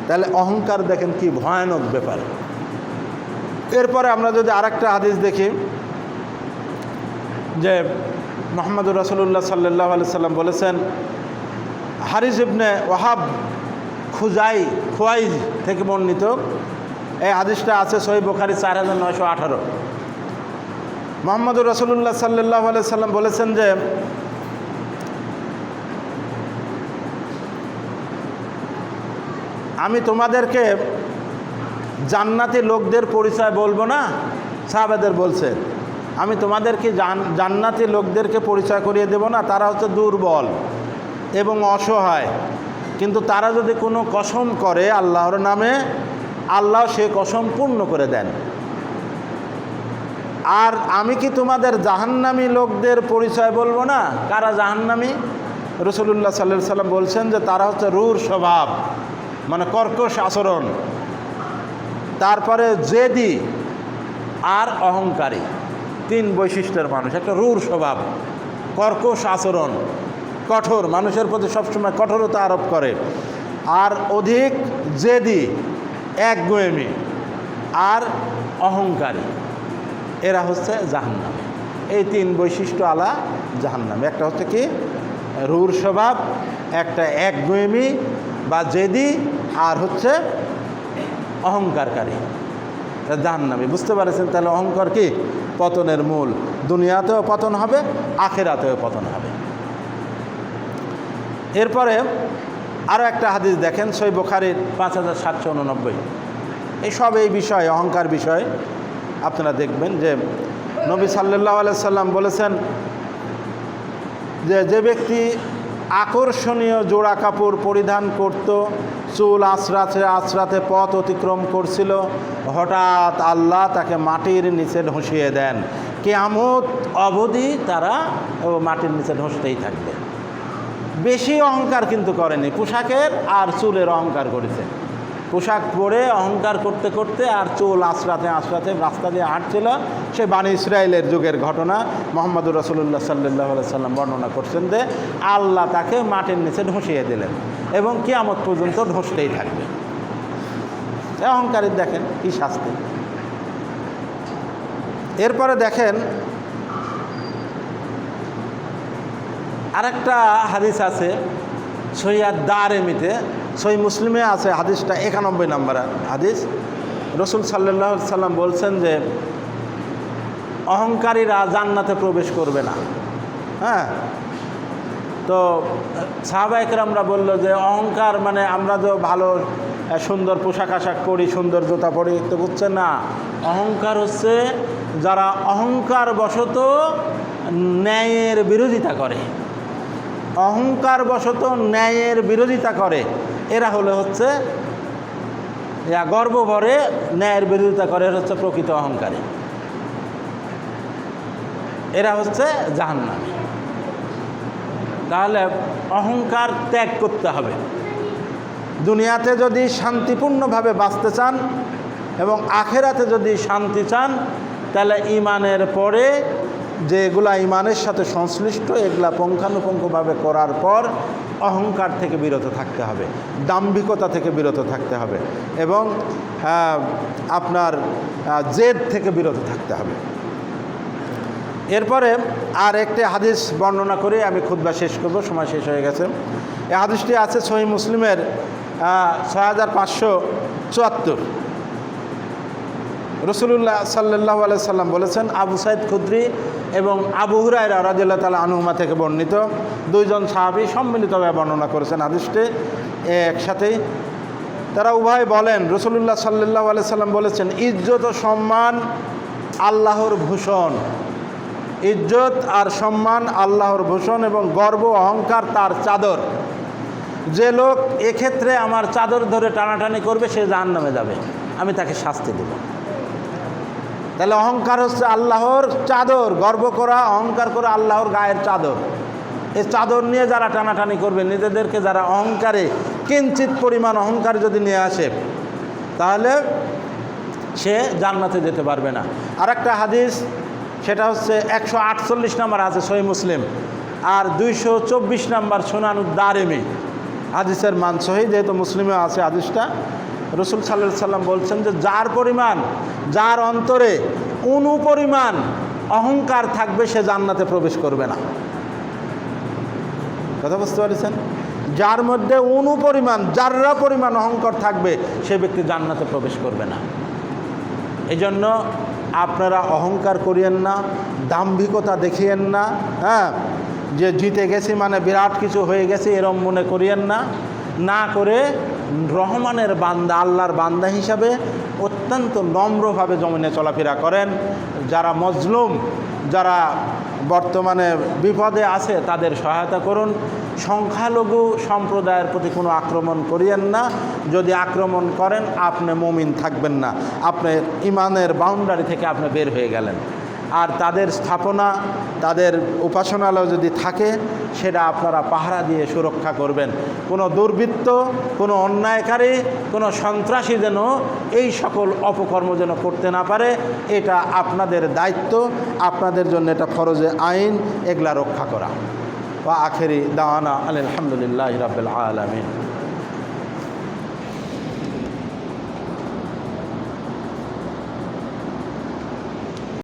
তাহলে অহংকার দেখেন কি ভয়ানক ব্যাপার। এরপরে আমরা যদি আরেকটা হাদিস দেখি যে মুহাম্মদুর রাসূলুল্লাহ সাল্লাল্লাহু আলাইহি সাল্লাম বলেছেন, হারিস ইবনে ওয়াহাব খুয়াইজ থেকে বর্ণিত, এই হাদিসটা আছে সহিহ বুখারী 4918। মুহাম্মদুর রাসূলুল্লাহ সাল্লাল্লাহু আলাইহি সাল্লাম বলেছেন যে আমি তোমাদেরকে জান্নাতি লোকদের পরিচয় বলবো না? সাহাবাদের বলছে, আমি তোমাদেরকে জান্নাতি লোকদেরকে পরিচয় করিয়ে দেব না? তারা হচ্ছে দুর্বল এবং অসহায়, কিন্তু তারা যদি কোনো কসম করে আল্লাহর নামে, আল্লাহ সে কসম পূর্ণ করে দেন। আর আমি কি তোমাদের জাহান্নামী লোকদের পরিচয় বলবো না? কারা জাহান্নামী? রাসূলুল্লাহ সাল্লাল্লাহু আলাইহি সাল্লাম বলছেন যে তারা হচ্ছে রূঢ় স্বভাব, মানে কর্কশ আচরণ, তারপরে জেদি আর অহংকারী। 3 বৈশিষ্ট্যের মানুষ। একটা রূঢ় স্বভাব, কর্কশ আচরণ, কঠোর, মানুষের প্রতি সবসময় কঠোরতা আরোপ করে, আর অধিক জেদি, একগুঁয়েমি আর অহংকারী, এরা হচ্ছে জাহান্নামী। এই 3 বৈশিষ্ট্য আলা জাহান্নামী। একটা হচ্ছে কি রূঢ় স্বভাব, একটা একগুঁয়েমি বা জেদি, আর হচ্ছে অহংকারকারী, জাহান্নামী। বুঝতে পারছেন? তাহলে অহংকার কি পতনের মূল। দুনিয়াতেও পতন হবে, আখিরাতেও পতন হবে। এরপরে আরও একটা হাদিস দেখেন সহিহ বুখারীর 5789। এই বিষয়, অহংকার বিষয় আপনারা দেখবেন যে নবী সাল্লাল্লাহু আলাইহি সাল্লাম বলেছেন যে ব্যক্তি আকর্ষণীয় জোড়া কাপড় পরিধান করত, চুল আঁচড়াতে আঁচড়াতে পথ অতিক্রম করছিল, হঠাৎ আল্লাহ তাকে মাটির নিচে ধসিয়ে দেন। কিয়ামত অবধি তারা মাটির নিচে ধসতেই থাকবে। বেশি অহংকার কিন্তু করেনি, পোশাকের আর চুলের অহংকার করেছে। পোশাক পরে অহংকার করতে করতে আর চুল আঁচড়াতে আঁচড়াতে রাস্তা দিয়ে হাঁটছিল। সে বানি ইসরায়েলের যুগের ঘটনা। মুহাম্মদুর রাসূলুল্লাহ সাল্লাল্লাহু আলাইহি সাল্লাম বর্ণনা করছেন যে আল্লাহ তাকে মাটির নিচে ধসিয়ে দিলেন এবং কিয়ামত পর্যন্ত ধসতেই থাকবে। অহংকারী দেখেন কি শাস্তি। এরপরে দেখেন আরেকটা হাদিস আছে সহিহ দারমিতে, সহিহ মুসলিমে আছে, হাদিসটা 91 নম্বর হাদিস। রাসূল সাল্লাল্লাহু আলাইহি সাল্লাম বলছেন যে অহংকারীরা জান্নাতে প্রবেশ করবে না। হ্যাঁ, তো সাহাবায়ে কেরামরা বলল যে অহংকার মানে আমরা তো ভালো সুন্দর পোশাক আশাক পরি, সুন্দর জুতা পরি, তো বুঝছেন না, অহংকার হচ্ছে যারা অহংকার বশত ন্যায়ের বিরোধিতা করে, অহংকার বশত ন্যায়ের বিরোধিতা করে, এরা হচ্ছে গর্বভরে ন্যায়ের বিরোধিতা করে, এরা হচ্ছে প্রকৃত অহংকারী, এরা হচ্ছে জাহান্নামী। তাহলে অহংকার ত্যাগ করতে হবে। দুনিয়াতে যদি শান্তিপূর্ণভাবে বাঁচতে চান এবং আখেরাতে যদি শান্তি চান, তাহলে ঈমানের পরে যেগুলা ঈমানের সাথে সংশ্লিষ্ট এগুলা পুঙ্খানুপুঙ্খভাবে করার পর অহংকার থেকে বিরত থাকতে হবে, দাম্ভিকতা থেকে বিরত থাকতে হবে এবং আপনার জেদ থেকে বিরত থাকতে হবে। এরপরে আর একটি হাদিস বর্ণনা করে আমি খুতবা শেষ করব, সময় শেষ হয়ে গেছে। এই হাদিসটি আছে সহিহ মুসলিমের 6574। রাসূলুল্লাহ সাল্লাল্লাহু আলাইহি সাল্লাম বলেছেন, আবু সাঈদ খুদরি এবং আবু হুরায়রা রাদিয়াল্লাহু তাআলা আনহুমা থেকে বর্ণিত, দুইজন সাহাবী সম্মিলিতভাবে বর্ণনা করেছেন হাদিসটি একসাথেই। তারা উভয় বলেন, রাসূলুল্লাহ সাল্লাল্লাহু আলাইহি সাল্লাম বলেছেন, ইজ্জত ও সম্মান আল্লাহর ভূষণ, ইজ্জত আর সম্মান আল্লাহর ভূষণ এবং গর্ব অহংকার তার চাদর। যে লোক এক্ষেত্রে আমার চাদর ধরে টানাটানি করবে সে জাহান্নামে যাবে, আমি তাকে শাস্তি দেব। তাহলে অহংকার হচ্ছে আল্লাহর চাদর, গর্ব করা, অহংকার করা আল্লাহর গায়ের চাদর। এই চাদর নিয়ে যারা টানাটানি করবে, নিজেদেরকে যারা অহংকারে কিঞ্চিত পরিমাণ অহংকার যদি নিয়ে আসে, তাহলে সে জান্নাতে যেতে পারবে না। আর একটা হাদিস, সেটা হচ্ছে 148 নম্বর আছে সহিহ মুসলিম, আর 224 নম্বর সুনানুদ দারিমি। হাদিসের মান সহি, যেহেতু মুসলিমে আছে হাদিসটা, রসুল সাল্লাল্লাহু আলাইহি সাল্লাম বলছেন যে যার অন্তরে পরিমাণ অহংকার থাকবে সে জান্নাতে প্রবেশ করবে না। কথা বুঝতে পারছেন? যার মধ্যে যাররা পরিমাণ অহংকার থাকবে সে ব্যক্তি জান্নাতে প্রবেশ করবে না। এই জন্য আপনারা অহংকার করিয়েন না, দাম্ভিকতা দেখিয়েন না, হ্যাঁ, যে জিতে গেছি মানে বিরাট কিছু হয়ে গেছে এরম মনে করিয়েন না করে রহমানের বান্দা, আল্লাহর বান্দা হিসাবে অত্যন্ত নম্রভাবে জমিনে চলাফেরা করেন। যারা মজলুম, যারা বর্তমানে বিপদে আছে তাদের সহায়তা করুন। সংখ্যালঘু সম্প্রদায়ের প্রতি কোনো আক্রমণ করিয়েন না। যদি আক্রমণ করেন আপনি মুমিন থাকবেন না, আপনার ইমানের বাউন্ডারি থেকে আপনি বের হয়ে গেলেন। আর তাদের স্থাপনা, তাদের উপাসনালয় যদি থাকে সেটা আপনারা পাহারা দিয়ে সুরক্ষা করবেন। কোনো দুর্বৃত্ত, কোনো অন্যায়কারী, কোনো সন্ত্রাসী যেন এই সকল অপকর্ম যেন করতে না পারে, এটা আপনাদের দায়িত্ব, আপনাদের জন্য এটা ফরজে আইন এগুলা রক্ষা করা। ওয়া আখিরি দাওয়ানা আলহামদুলিল্লাহি রাব্বিল আলামিন।